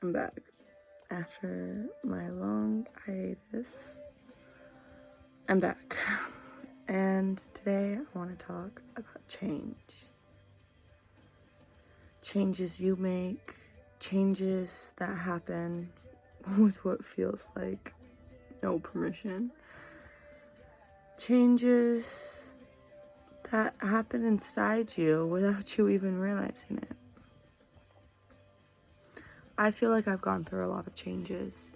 I'm back after my long hiatus. I'm back, and today I want to talk about change. Changes you make, changes that happen with what feels like no permission. Changes that happen inside you without you even realizing it. I feel like I've gone through a lot of changes.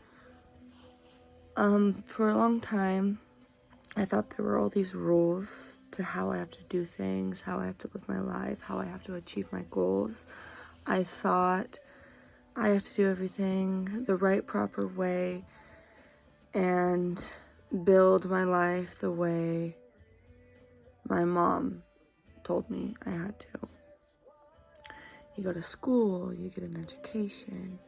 For a long time, I thought there were all these rules to how I have to do things, how I have to live my life, how I have to achieve my goals. I thought I have to do everything the right, proper way and build my life the way my mom told me I had to. You go to school, you get an education,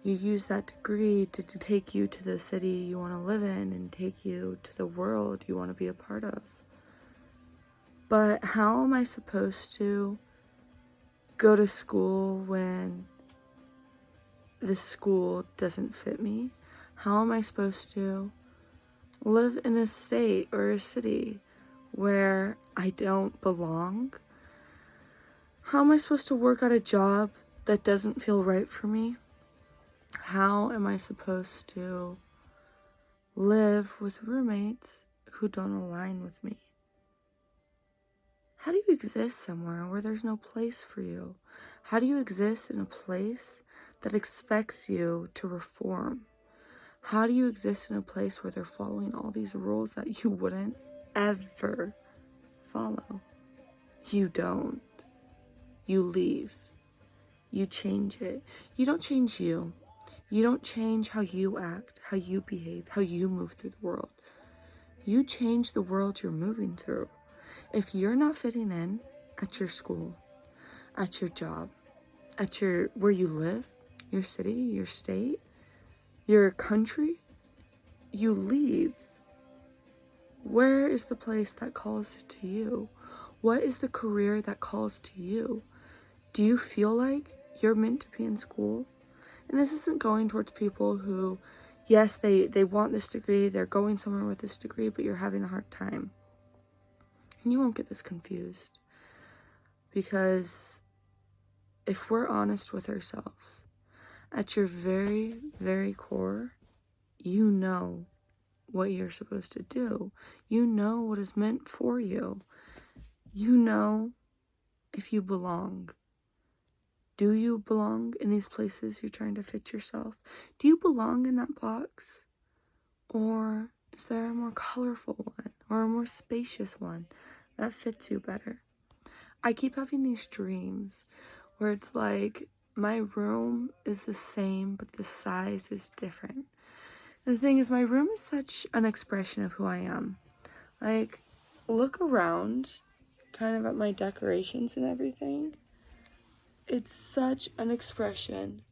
you use that degree to take you to the city you want to live in and take you to the world you want to be a part of. But how am I supposed to go to school when the school doesn't fit me? How am I supposed to live in a state or a city where I don't belong? How am I supposed to work at a job that doesn't feel right for me? How am I supposed to live with roommates who don't align with me? How do you exist somewhere where there's no place for you? How do you exist in a place that expects you to reform? How do you exist in a place where they're following all these rules that you wouldn't ever follow? You don't. You leave. You change it. You don't change you. You don't change how you act, how you behave, how you move through the world. You change the world you're moving through. If you're not fitting in at your school, at your job, at where you live, your city, your state, your country, you leave. Where is the place that calls to you? What is the career that calls to you? Do you feel like you're meant to be in school? And this isn't going towards people who, yes, they want this degree, they're going somewhere with this degree, but you're having a hard time. And you won't get this confused. Because if we're honest with ourselves, at your very, very core, you know what you're supposed to do. You know what is meant for you. You know if you belong. Do you belong in these places you're trying to fit yourself? Do you belong in that box? Or is there a more colorful one or a more spacious one that fits you better? I keep having these dreams where it's like my room is the same, but the size is different. And the thing is, my room is such an expression of who I am. Like, look around kind of at my decorations and everything. It's such an expression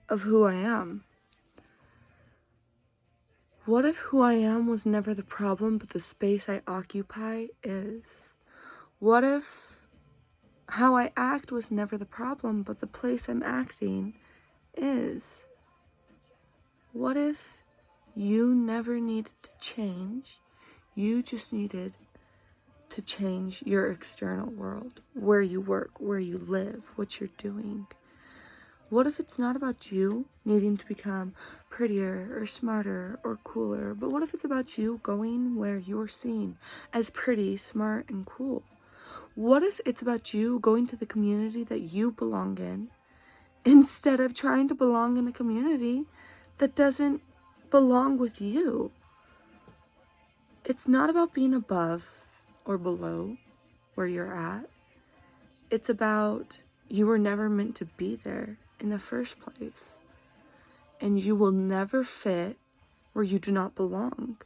of who I am. What if who I am was never the problem, but the space I occupy is? What if how I act was never the problem, but the place I'm acting is? What if you never needed to change? You just needed to change your external world, where you work, where you live, what you're doing. What if it's not about you needing to become prettier or smarter or cooler, but what if it's about you going where you're seen as pretty, smart, and cool? What if it's about you going to the community that you belong in instead of trying to belong in a community that doesn't belong with you? It's not about being above or below where you're at. It's about you were never meant to be there in the first place. And you will never fit where you do not belong.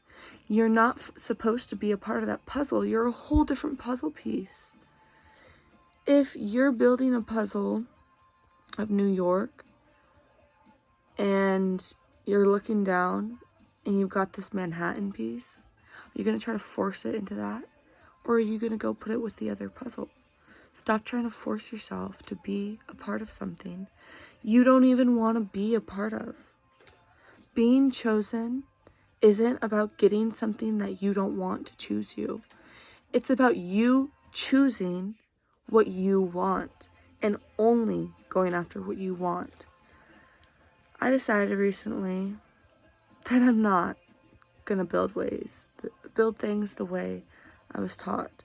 You're not supposed to be a part of that puzzle. You're a whole different puzzle piece. If you're building a puzzle of New York and you're looking down and you've got this Manhattan piece, are you going to try to force it into that? Or are you going to go put it with the other puzzle? Stop trying to force yourself to be a part of something you don't even want to be a part of. Being chosen isn't about getting something that you don't want to choose you. It's about you choosing what you want and only going after what you want. I decided recently that I'm not gonna build things the way I was taught.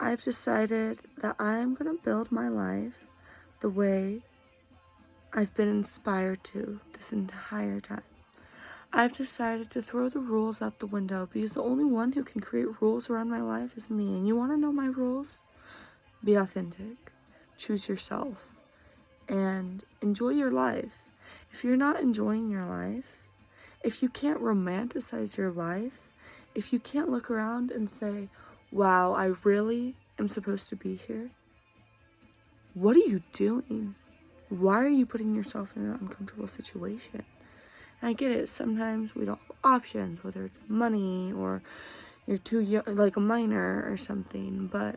I've decided that I'm gonna build my life the way I've been inspired to this entire time. I've decided to throw the rules out the window because the only one who can create rules around my life is me. And you want to know my rules? Be authentic, choose yourself, and enjoy your life. If you're not enjoying your life, if you can't romanticize your life, if you can't look around and say, wow, I really am supposed to be here, what are you doing? Why are you putting yourself in an uncomfortable situation? And I get it, sometimes we don't have options, whether it's money or you're too young, like a minor or something, but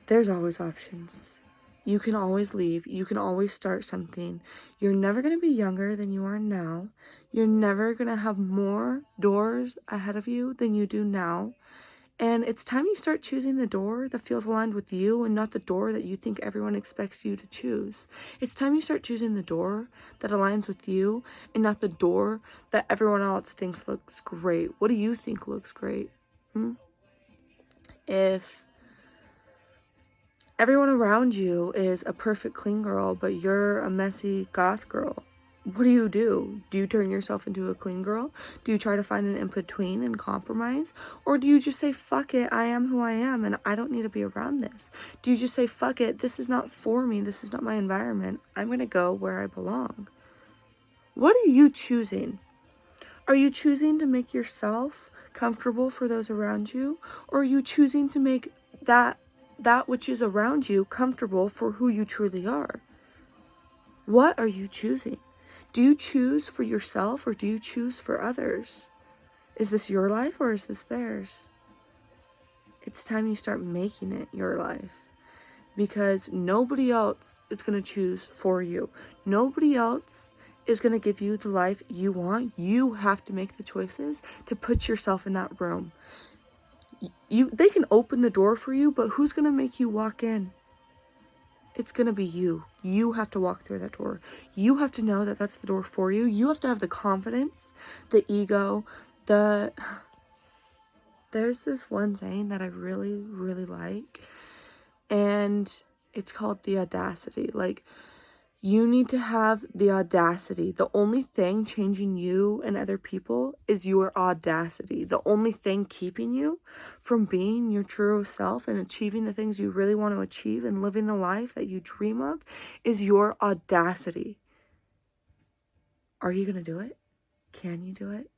there's always options. You can always leave. You can always start something. You're never going to be younger than you are now. You're never going to have more doors ahead of you than you do now. And it's time you start choosing the door that feels aligned with you and not the door that you think everyone expects you to choose. It's time you start choosing the door that aligns with you and not the door that everyone else thinks looks great. What do you think looks great? If everyone around you is a perfect clean girl, but you're a messy goth girl, what do you do? Do you turn yourself into a clean girl? Do you try to find an in-between and compromise? Or do you just say, fuck it, I am who I am and I don't need to be around this? Do you just say, fuck it, this is not for me, this is not my environment, I'm gonna go where I belong? What are you choosing? Are you choosing to make yourself comfortable for those around you? Or are you choosing to make that which is around you comfortable for who you truly are? What are you choosing? Do you choose for yourself or do you choose for others? Is this your life or is this theirs? It's time you start making it your life because nobody else is going to choose for you. Nobody else is going to give you the life you want. You have to make the choices to put yourself in that room. They can open the door for you, but who's going to make you walk in? It's going to be you. You have to walk through that door. You have to know that that's the door for you. You have to have the confidence, the ego, There's this one saying that I really, really like, and it's called the audacity. Like, you need to have the audacity. The only thing changing you and other people is your audacity. The only thing keeping you from being your true self and achieving the things you really want to achieve and living the life that you dream of is your audacity. Are you going to do it? Can you do it?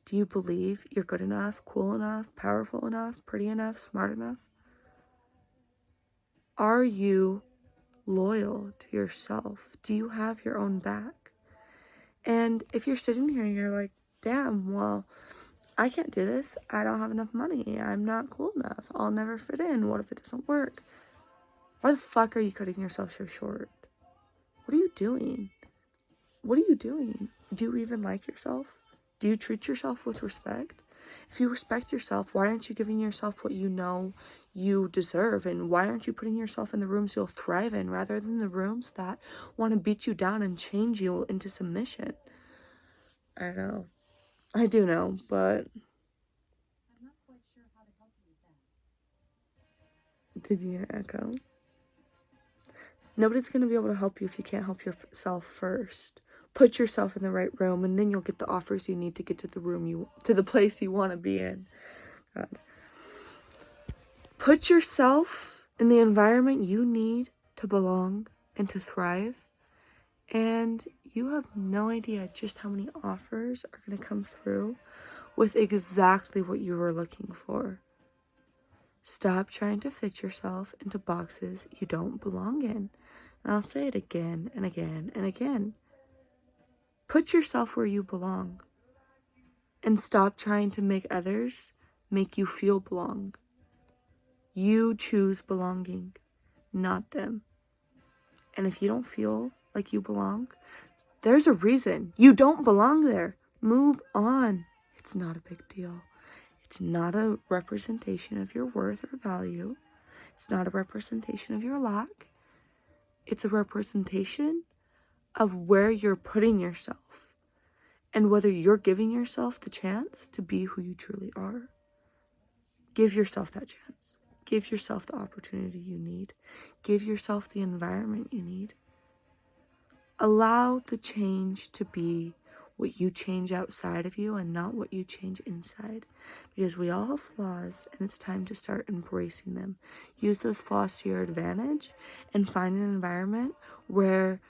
Do you believe you're good enough, cool enough, powerful enough, pretty enough, smart enough? Are you loyal to yourself? Do you have your own back? And if you're sitting here and you're like, damn, well, I can't do this. I don't have enough money. I'm not cool enough. I'll never fit in. What if it doesn't work? Why the fuck are you cutting yourself so short? What are you doing? What are you doing? Do you even like yourself? Do you treat yourself with respect? If you respect yourself, why aren't you giving yourself what you know you deserve? And why aren't you putting yourself in the rooms you'll thrive in rather than the rooms that want to beat you down and change you into submission? I don't know. I do know, but I'm not quite sure how to help you with that. did you hear echo? Nobody's going to be able to help you if you can't help yourself first. Put yourself in the right room and then you'll get the offers you need to get to the place you want to be in. God. Put yourself in the environment you need to belong and to thrive. And you have no idea just how many offers are going to come through with exactly what you were looking for. Stop trying to fit yourself into boxes you don't belong in. And I'll say it again and again and again. Put yourself where you belong. And stop trying to make others make you feel belong. You choose belonging, not them. And if you don't feel like you belong, there's a reason. You don't belong there. Move on. It's not a big deal. It's not a representation of your worth or value. It's not a representation of your lack. It's a representation of where you're putting yourself and whether you're giving yourself the chance to be who you truly are. Give yourself that chance. Give yourself the opportunity you need. Give yourself the environment you need. Allow the change to be what you change outside of you and not what you change inside. Because we all have flaws and it's time to start embracing them. Use those flaws to your advantage and find an environment where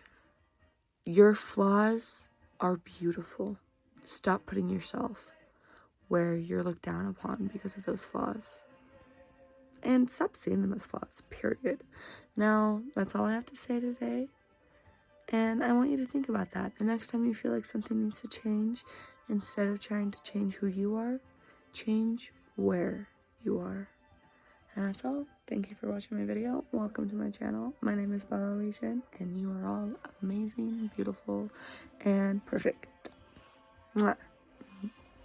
your flaws are beautiful. Stop putting yourself where you're looked down upon because of those flaws. And stop seeing them as flaws, period. Now, that's all I have to say today. And I want you to think about that. The next time you feel like something needs to change, instead of trying to change who you are, change where you are. And that's all. Thank you for watching my video. Welcome to my channel. My name is Bella Legion, and you are all amazing, beautiful, and perfect. Mwah.